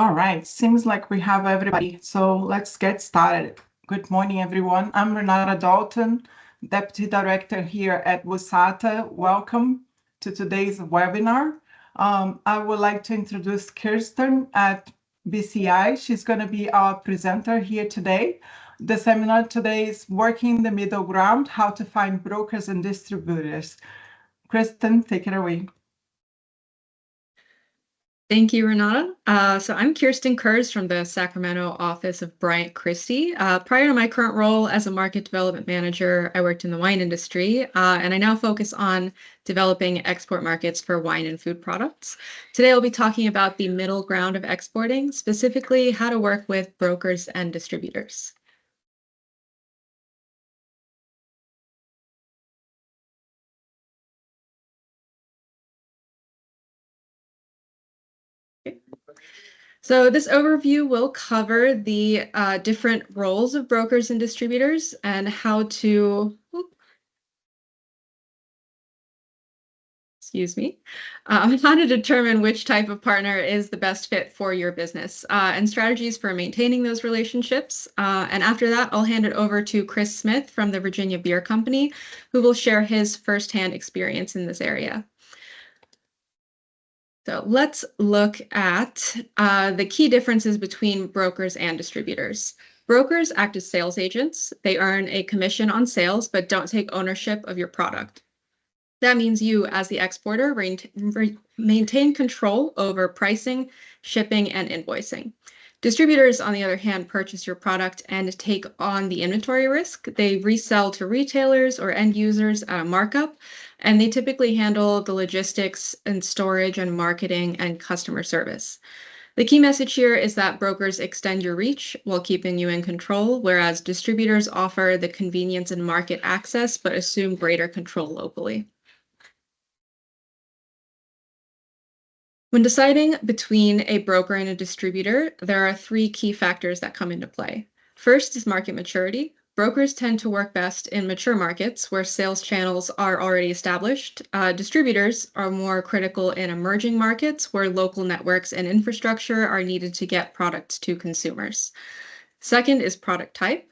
All right, seems like we have everybody, so let's get started. Good morning, everyone. I'm Renata Dalton, Deputy Director here at WUSATA. Welcome to today's webinar. I would like to introduce Kirsten at BCI. She's going to be our presenter here today. The seminar today is Working the Middle Ground, How to Find Brokers and Distributors. Kristen, take it away. Thank you, Renata. So I'm Kirsten Kurz from the Sacramento office of Bryant Christie. Prior to my current role as a market development manager, I worked in the wine industry, and I now focus on developing export markets for wine and food products. Today, I'll be talking about the middle ground of exporting, specifically how to work with brokers and distributors. So this overview will cover the different roles of brokers and distributors and how to, how to determine which type of partner is the best fit for your business and strategies for maintaining those relationships. And after that, I'll hand it over to Chris Smith from the Virginia Beer Company, who will share his firsthand experience in this area. So let's look at the key differences between brokers and distributors. Brokers act as sales agents. They earn a commission on sales, but don't take ownership of your product. That means you, as the exporter, maintain control over pricing, shipping, and invoicing. Distributors, on the other hand, purchase your product and take on the inventory risk. They resell to retailers or end users at a markup, and they typically handle the logistics and storage and marketing and customer service. The key message here is that brokers extend your reach while keeping you in control, whereas distributors offer the convenience and market access but assume greater control locally. When deciding between a broker and a distributor, there are three key factors that come into play. First is market maturity. Brokers tend to work best in mature markets where sales channels are already established. Distributors are more critical in emerging markets where local networks and infrastructure are needed to get products to consumers. Second is product type.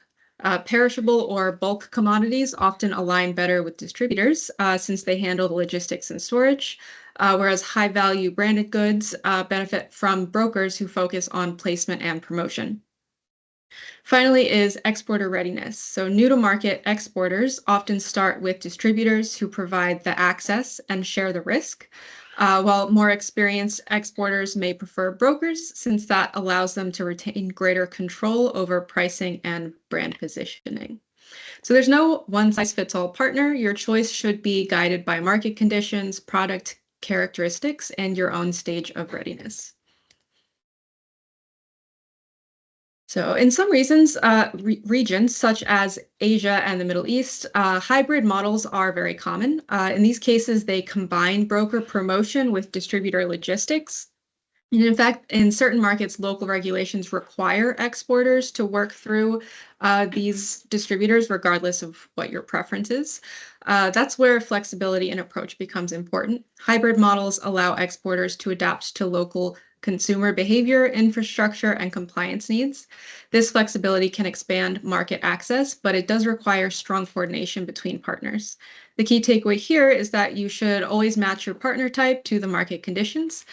Perishable or bulk commodities often align better with distributors since they handle the logistics and storage, whereas high-value branded goods benefit from brokers who focus on placement and promotion. Finally is exporter readiness. So new-to-market exporters often start with distributors who provide the access and share the risk, while more experienced exporters may prefer brokers since that allows them to retain greater control over pricing and brand positioning. So there's no one-size-fits-all partner. Your choice should be guided by market conditions, product characteristics, and your own stage of readiness. So in some regions such as Asia and the Middle East, hybrid models are very common. In these cases, they combine broker promotion with distributor logistics. And in fact, in certain markets, local regulations require exporters to work through these distributors, regardless of what your preference is. That's where flexibility in approach becomes important. Hybrid models allow exporters to adapt to local consumer behavior, infrastructure, and compliance needs. This flexibility can expand market access, but it does require strong coordination between partners. The key takeaway here is that you should always match your partner type to the market conditions,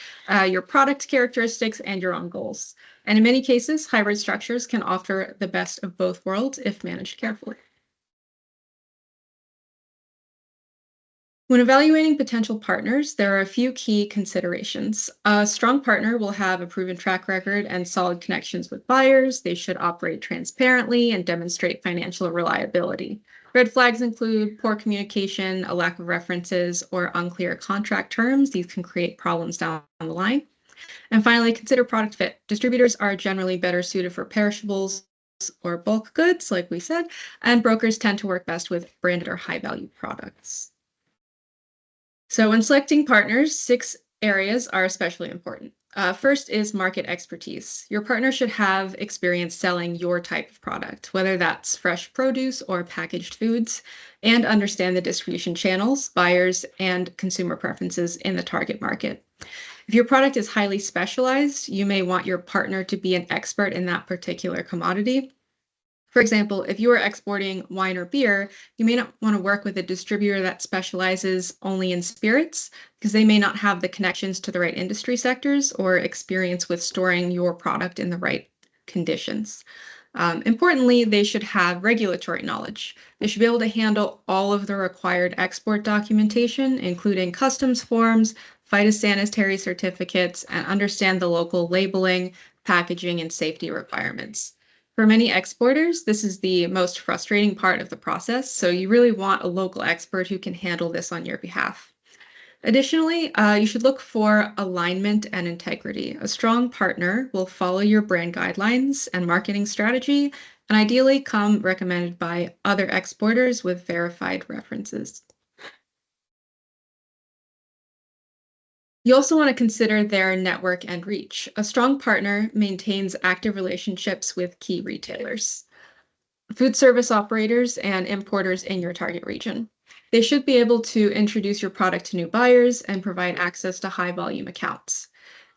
your product characteristics, and your own goals. And in many cases, hybrid structures can offer the best of both worlds if managed carefully. When evaluating potential partners, there are a few key considerations. A strong partner will have a proven track record and solid connections with buyers. They should operate transparently and demonstrate financial reliability. Red flags include poor communication, a lack of references, or unclear contract terms. These can create problems down the line. And finally, consider product fit. Distributors are generally better suited for perishables or bulk goods, like we said, and brokers tend to work best with branded or high-value products. So when selecting partners, 6 areas are especially important. First is market expertise. Your partner should have experience selling your type of product, whether that's fresh produce or packaged foods, and understand the distribution channels, buyers, and consumer preferences in the target market. If your product is highly specialized, you may want your partner to be an expert in that particular commodity. For example, if you are exporting wine or beer, you may not want to work with a distributor that specializes only in spirits because they may not have the connections to the right industry sectors or experience with storing your product in the right conditions. Importantly, they should have regulatory knowledge. They should be able to handle all of the required export documentation, including customs forms, phytosanitary certificates, and understand the local labeling, packaging, and safety requirements. For many exporters, this is the most frustrating part of the process, so you really want a local expert who can handle this on your behalf. Additionally, you should look for alignment and integrity. A strong partner will follow your brand guidelines and marketing strategy, and ideally come recommended by other exporters with verified references. You also want to consider their network and reach. A strong partner maintains active relationships with key retailers, food service operators, and importers in your target region. They should be able to introduce your product to new buyers and provide access to high volume accounts.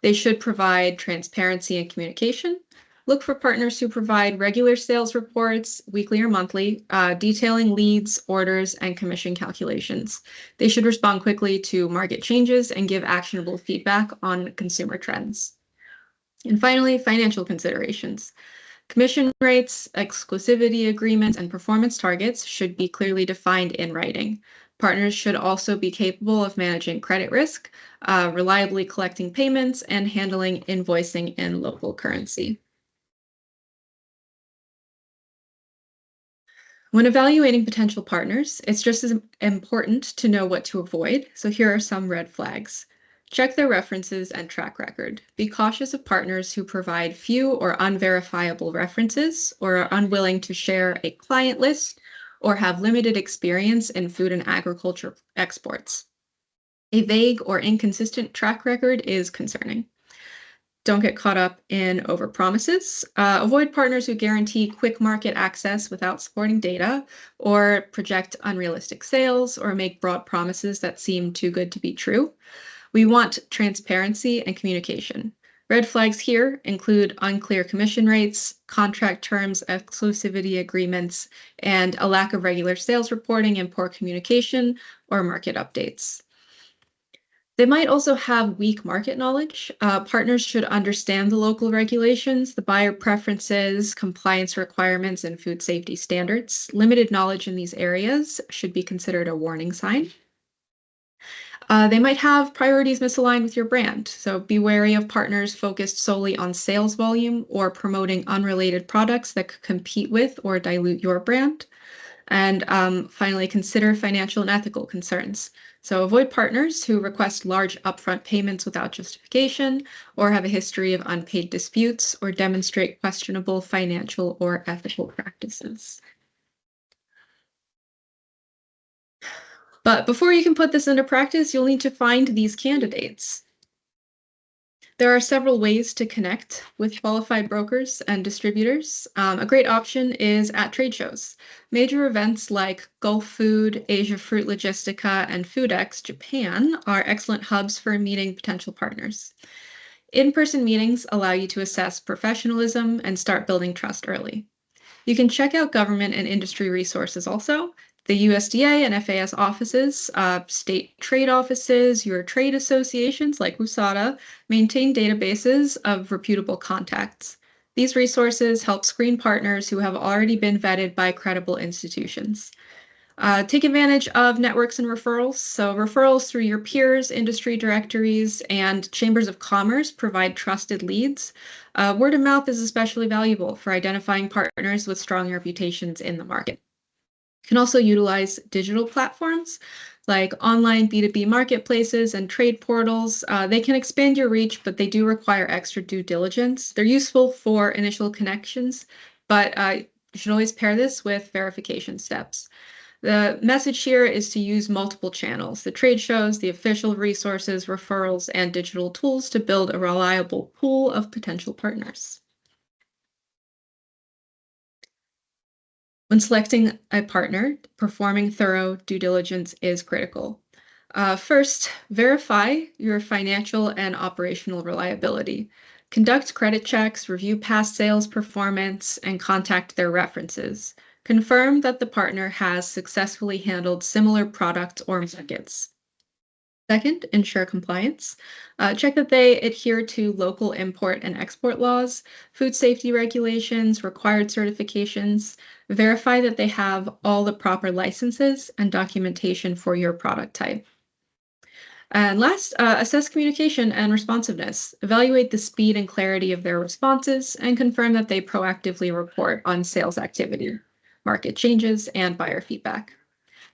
They should provide transparency and communication. Look for partners who provide regular sales reports, weekly or monthly, detailing leads, orders, and commission calculations. They should respond quickly to market changes and give actionable feedback on consumer trends. And finally, financial considerations. Commission rates, exclusivity agreements, and performance targets should be clearly defined in writing. Partners should also be capable of managing credit risk, reliably collecting payments, and handling invoicing in local currency. When evaluating potential partners, it's just as important to know what to avoid. So here are some red flags. Check their references and track record. Be cautious of partners who provide few or unverifiable references or are unwilling to share a client list or have limited experience in food and agriculture exports. A vague or inconsistent track record is concerning. Don't get caught up in overpromises. Avoid partners who guarantee quick market access without supporting data, or project unrealistic sales, or make broad promises that seem too good to be true. We want transparency and communication. Red flags here include unclear commission rates, contract terms, exclusivity agreements, and a lack of regular sales reporting and poor communication or market updates. They might also have weak market knowledge. Partners should understand the local regulations, the buyer preferences, compliance requirements, and food safety standards. Limited knowledge in these areas should be considered a warning sign. They might have priorities misaligned with your brand, so be wary of partners focused solely on sales volume or promoting unrelated products that could compete with or dilute your brand. And finally, consider financial and ethical concerns. So avoid partners who request large upfront payments without justification or have a history of unpaid disputes or demonstrate questionable financial or ethical practices. But before you can put this into practice, you'll need to find these candidates. There are several ways to connect with qualified brokers and distributors. A great option is at trade shows. Major events like Gulf Food, Asia Fruit Logistica, and FoodX Japan are excellent hubs for meeting potential partners. In-person meetings allow you to assess professionalism and start building trust early. You can check out government and industry resources also. The USDA and FAS offices, state trade offices, your trade associations like WUSADA maintain databases of reputable contacts. These resources help screen partners who have already been vetted by credible institutions. Take advantage of networks and referrals. So referrals through your peers, industry directories, and chambers of commerce provide trusted leads. Word of mouth is especially valuable for identifying partners with strong reputations in the market. You can also utilize digital platforms like online B2B marketplaces and trade portals. They can expand your reach, but they do require extra due diligence. They're useful for initial connections, but you should always pair this with verification steps. The message here is to use multiple channels, the trade shows, the official resources, referrals, and digital tools to build a reliable pool of potential partners. When selecting a partner, performing thorough due diligence is critical. First, verify your financial and operational reliability. Conduct credit checks, review past sales performance, and contact their references. Confirm that the partner has successfully handled similar products or markets. Second, ensure compliance. Check that they adhere to local import and export laws, food safety regulations, required certifications. Verify that they have all the proper licenses and documentation for your product type. And last, assess communication and responsiveness. Evaluate the speed and clarity of their responses and confirm that they proactively report on sales activity, market changes, and buyer feedback.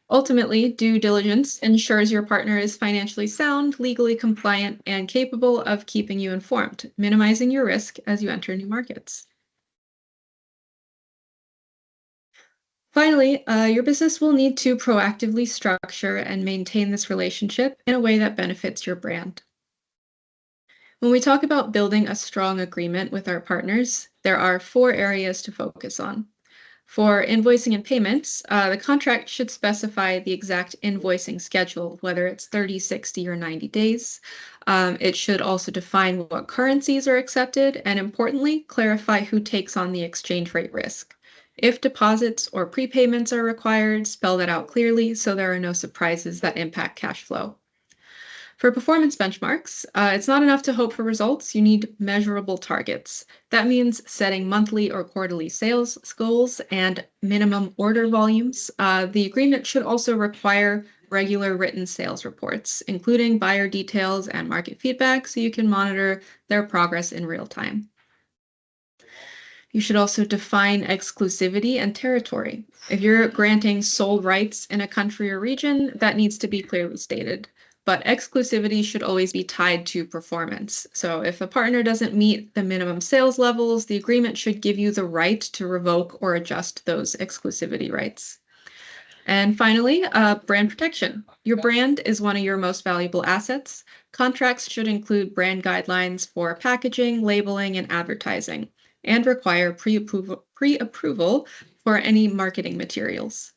Ultimately, due diligence ensures your partner is financially sound, legally compliant, and capable of keeping you informed, minimizing your risk as you enter new markets. Finally, your business will need to proactively structure and maintain this relationship in a way that benefits your brand. When we talk about building a strong agreement with our partners, there are 4 areas to focus on. For invoicing and payments, the contract should specify the exact invoicing schedule, whether it's 30, 60, or 90 days. It should also define what currencies are accepted and, importantly, clarify who takes on the exchange rate risk. If deposits or prepayments are required, spell that out clearly so there are no surprises that impact cash flow. For performance benchmarks, it's not enough to hope for results. You need measurable targets. That means setting monthly or quarterly sales goals and minimum order volumes. The agreement should also require regular written sales reports, including buyer details and market feedback, so you can monitor their progress in real time. You should also define exclusivity and territory. If you're granting sole rights in a country or region, that needs to be clearly stated. But exclusivity should always be tied to performance. So if a partner doesn't meet the minimum sales levels, the agreement should give you the right to revoke or adjust those exclusivity rights. And finally, brand protection. Your brand is one of your most valuable assets. Contracts should include brand guidelines for packaging, labeling, and advertising, and require pre-approval for any marketing materials.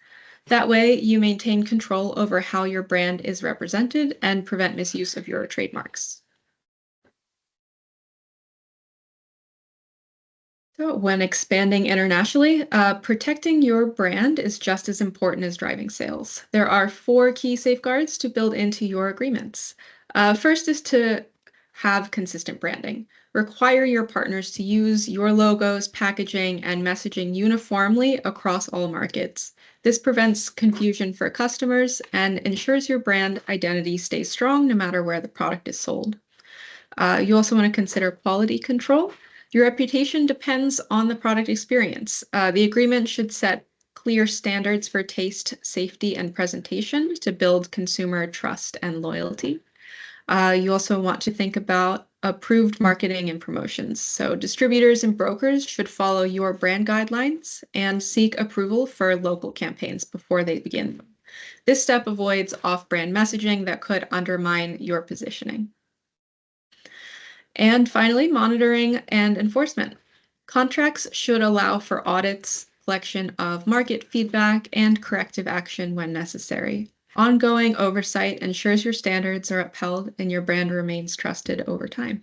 That way, you maintain control over how your brand is represented and prevent misuse of your trademarks. So when expanding internationally, protecting your brand is just as important as driving sales. There are 4 key safeguards to build into your agreements. First is to have consistent branding. Require your partners to use your logos, packaging, and messaging uniformly across all markets. This prevents confusion for customers and ensures your brand identity stays strong no matter where the product is sold. You also want to consider quality control. Your reputation depends on the product experience. The agreement should set clear standards for taste, safety, and presentation to build consumer trust and loyalty. You also want to think about approved marketing and promotions. So distributors and brokers should follow your brand guidelines and seek approval for local campaigns before they begin. This step avoids off-brand messaging that could undermine your positioning. And finally, monitoring and enforcement. Contracts should allow for audits, collection of market feedback, and corrective action when necessary. Ongoing oversight ensures your standards are upheld and your brand remains trusted over time.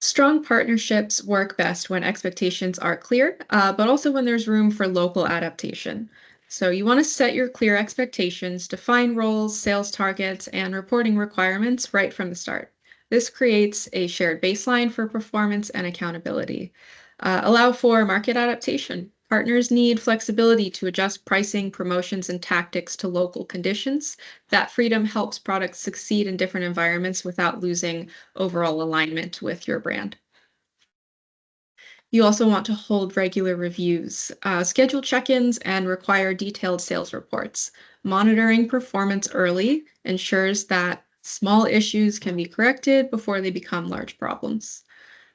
Strong partnerships work best when expectations are clear, but also when there's room for local adaptation. So you want to set your clear expectations, define roles, sales targets, and reporting requirements right from the start. This creates a shared baseline for performance and accountability. Allow for market adaptation. Partners need flexibility to adjust pricing, promotions, and tactics to local conditions. That freedom helps products succeed in different environments without losing overall alignment with your brand. You also want to hold regular reviews, schedule check-ins, and require detailed sales reports. Monitoring performance early ensures that small issues can be corrected before they become large problems.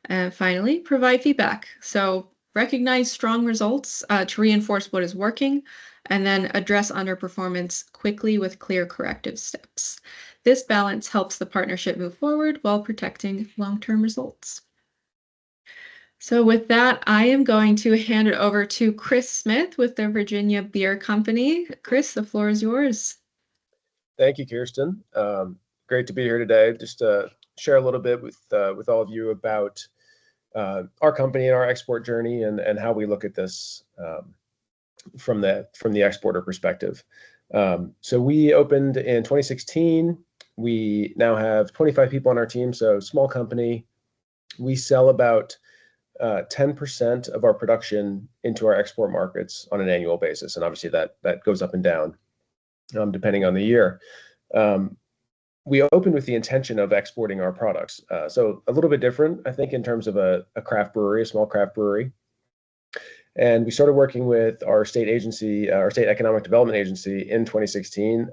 And finally, provide feedback. So recognize strong results to reinforce what is working, and then address underperformance quickly with clear corrective steps. This balance helps the partnership move forward while protecting long-term results. So with that, I am going to hand it over to Chris Smith with the Virginia Beer Company. Chris, the floor is yours. Thank you, Kirsten. Great to be here today. Just to share a little bit with all of you about our company and our export journey and how we look at this from the exporter perspective. So we opened in 2016. We now have 25 people on our team, so small company. We sell about 10% of our production into our export markets on an annual basis, and obviously that goes up and down depending on the year. We opened with the intention of exporting our products. So a little bit different, I think, in terms of a craft brewery, a small craft brewery. And we started working with our state agency, our state economic development agency in 2016.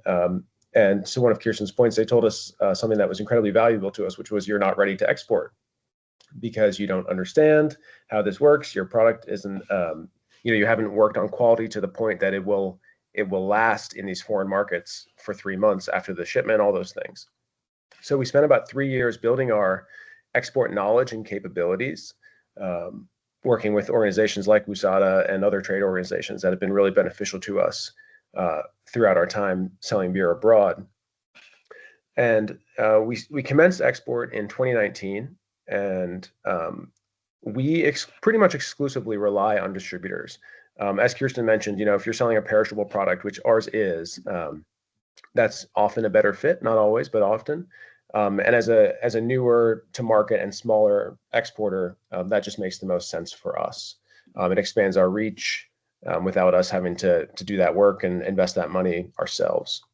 And to one of Kirsten's points, they told us something that was incredibly valuable to us, which was you're not ready to export because you don't understand how this works. Your product isn't, you haven't worked on quality to the point that it will last in these foreign markets for 3 months after the shipment, all those things. So we spent about 3 years building our export knowledge and capabilities, working with organizations like WUSADA and other trade organizations that have been really beneficial to us throughout our time selling beer abroad. And we commenced export in 2019, and we pretty much exclusively rely on distributors. As Kirsten mentioned, if you're selling a perishable product, which ours is, that's often a better fit, not always, but often. And as a newer to market and smaller exporter, that just makes the most sense for us. It expands our reach without us having to do that work and invest that money ourselves.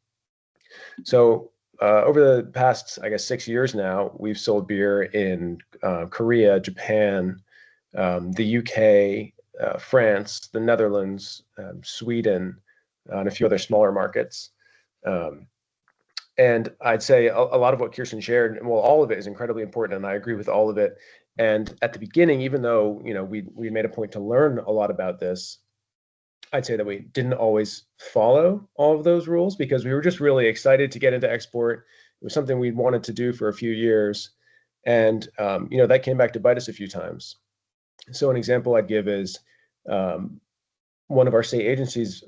So over the past, I guess, 6 years now, we've sold beer in Korea, Japan, the UK, France, the Netherlands, Sweden, and a few other smaller markets. And I'd say a lot of what Kirsten shared, well, all of it is incredibly important, and I agree with all of it. And at the beginning, even though we made a point to learn a lot about this, I'd say that we didn't always follow all of those rules because we were just really excited to get into export. It was something we'd wanted to do for a few years, and that came back to bite us a few times. So an example I'd give is one of our state agencies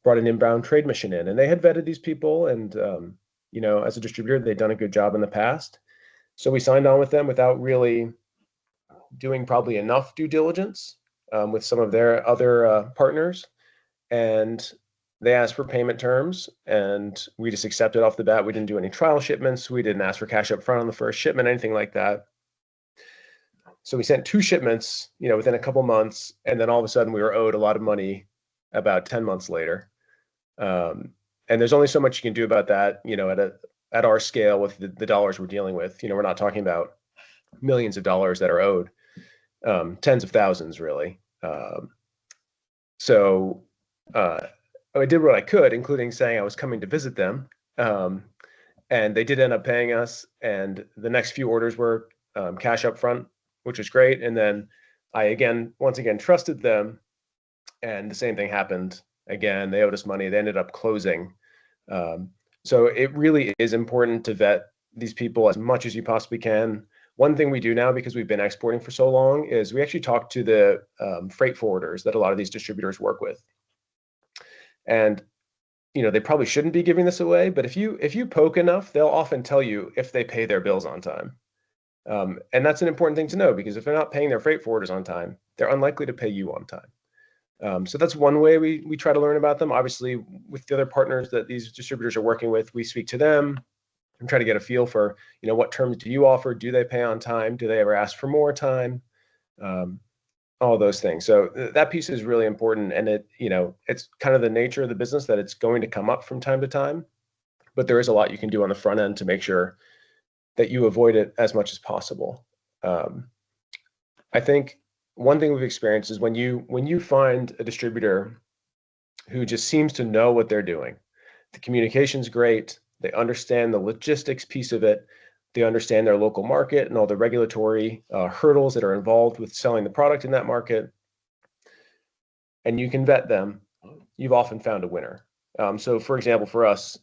brought an inbound trade mission in, and they had vetted these people, and as a distributor, they'd done a good job in the past. So we signed on with them without really doing probably enough due diligence with some of their other partners, and they asked for payment terms, and we just accepted off the bat. We didn't do any trial shipments. We didn't ask for cash up front on the first shipment, anything like that. So we sent 2 shipments, within a couple months, and then all of a sudden we were owed a lot of money about 10 months later. And there's only so much you can do about that, at our scale with the dollars we're dealing with. We're not talking about millions of dollars that are owed, tens of thousands, really. So I did what I could, including saying I was coming to visit them. And they did end up paying us. And the next few orders were cash up front, which was great. And then I once again trusted them, and the same thing happened again. They owed us money. They ended up closing. So it really is important to vet these people as much as you possibly can. One thing we do now, because we've been exporting for so long, is we actually talk to the freight forwarders that a lot of these distributors work with. And they probably shouldn't be giving this away, but if you poke enough, they'll often tell you if they pay their bills on time. And that's an important thing to know, because if they're not paying their freight forwarders on time, they're unlikely to pay you on time. So that's one way we try to learn about them. Obviously, with the other partners that these distributors are working with, we speak to them and try to get a feel for, what terms do you offer? Do they pay on time? Do they ever ask for more time? All those things. So that piece is really important. And it's kind of the nature of the business that it's going to come up from time to time, but there is a lot you can do on the front end to make sure that you avoid it as much as possible. I think one thing we've experienced is when you find a distributor who just seems to know what they're doing, the communication's great, they understand the logistics piece of it, they understand their local market and all the regulatory hurdles that are involved with selling the product in that market, and you can vet them, you've often found a winner. So for example, for us,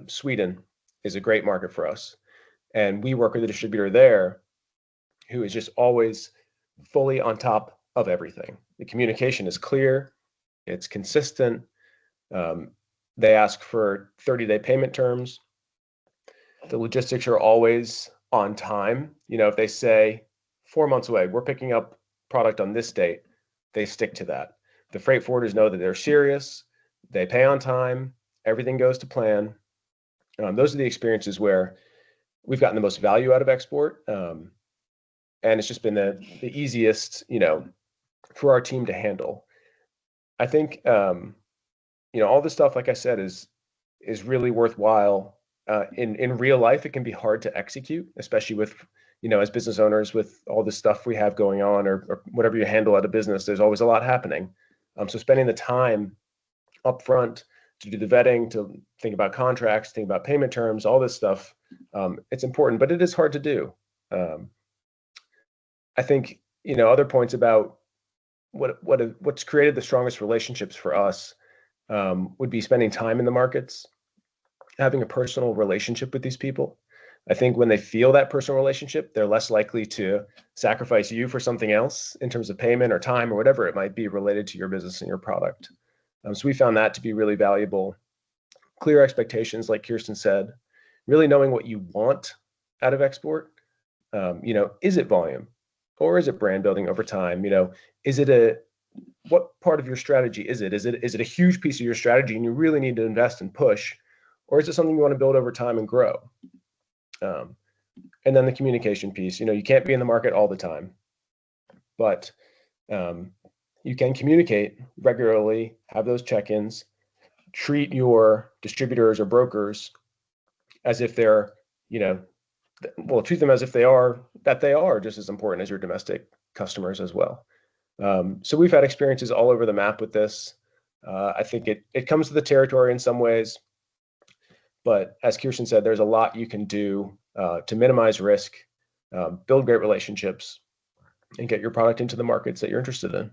Sweden is a great market for us. And we work with a distributor there who is just always fully on top of everything. The communication is clear, it's consistent. They ask for 30-day payment terms. The logistics are always on time. If they say 4 months away, we're picking up product on this date, they stick to that. The freight forwarders know that they're serious, they pay on time, everything goes to plan. Those are the experiences where we've gotten the most value out of export. And it's just been the easiest, for our team to handle. I think, all this stuff, like I said, is really worthwhile. In real life, it can be hard to execute, especially with, as business owners, with all the stuff we have going on, or whatever you handle at a business, there's always a lot happening. So spending the time up front to do the vetting, to think about contracts, think about payment terms, all this stuff, it's important, but it is hard to do. I think, other points about what's created the strongest relationships for us would be spending time in the markets, having a personal relationship with these people. I think when they feel that personal relationship, they're less likely to sacrifice you for something else in terms of payment or time or whatever it might be related to your business and your product. So we found that to be really valuable. Clear expectations, like Kirsten said, really knowing what you want out of export. Is it volume or is it brand building over time? What part of your strategy is it? Is it a huge piece of your strategy and you really need to invest and push, or is it something you want to build over time and grow? And then the communication piece. You can't be in the market all the time, but you can communicate regularly, have those check-ins, treat your distributors or brokers as if they're, treat them as if they are just as important as your domestic customers as well. So we've had experiences all over the map with this. I think it comes to the territory in some ways, but as Kirsten said, there's a lot you can do to minimize risk, build great relationships, and get your product into the markets that you're interested in.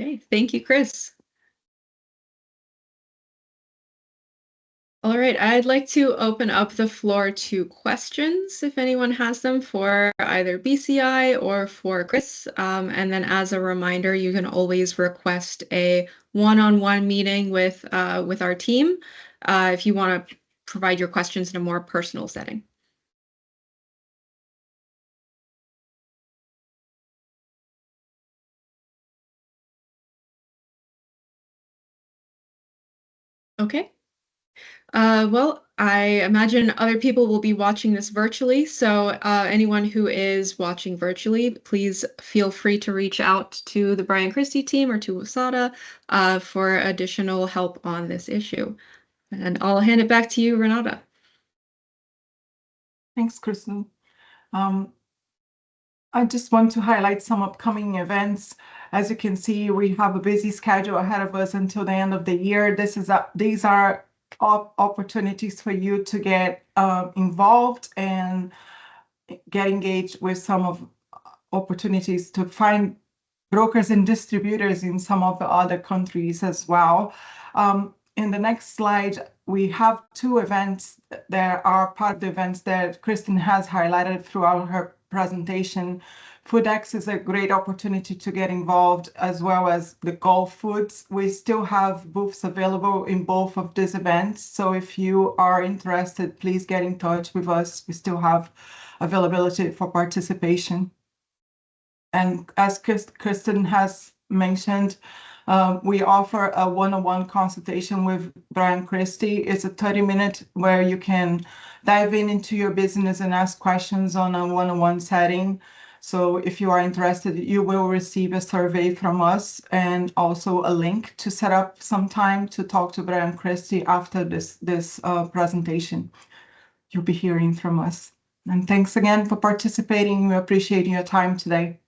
Okay, thank you, Chris. All right, I'd like to open up the floor to questions if anyone has them for either BCI or for Chris. And then as a reminder, you can always request a one-on-one meeting with our team if you want to provide your questions in a more personal setting. Okay. Well, I imagine other people will be watching this virtually, so anyone who is watching virtually, please feel free to reach out to the Brian Christie team or to USADA for additional help on this issue. And I'll hand it back to you, Renata. Thanks, Kristen. I just want to highlight some upcoming events. As you can see, we have a busy schedule ahead of us until the end of the year. These are opportunities for you to get involved and get engaged with some of opportunities to find brokers and distributors in some of the other countries as well. In the next slide, we have two events that are part of the events that Kristen has highlighted throughout her presentation. FoodX is a great opportunity to get involved, as well as the Gulf Foods. We still have booths available in both of these events. So if you are interested, please get in touch with us. We still have availability for participation. And as Kristen has mentioned, we offer a one-on-one consultation with Brian Christie. It's a 30-minute where you can dive into your business and ask questions on a one-on-one setting. So if you are interested, you will receive a survey from us and also a link to set up some time to talk to Brian Christie after this presentation. You'll be hearing from us. And thanks again for participating. We appreciate your time today.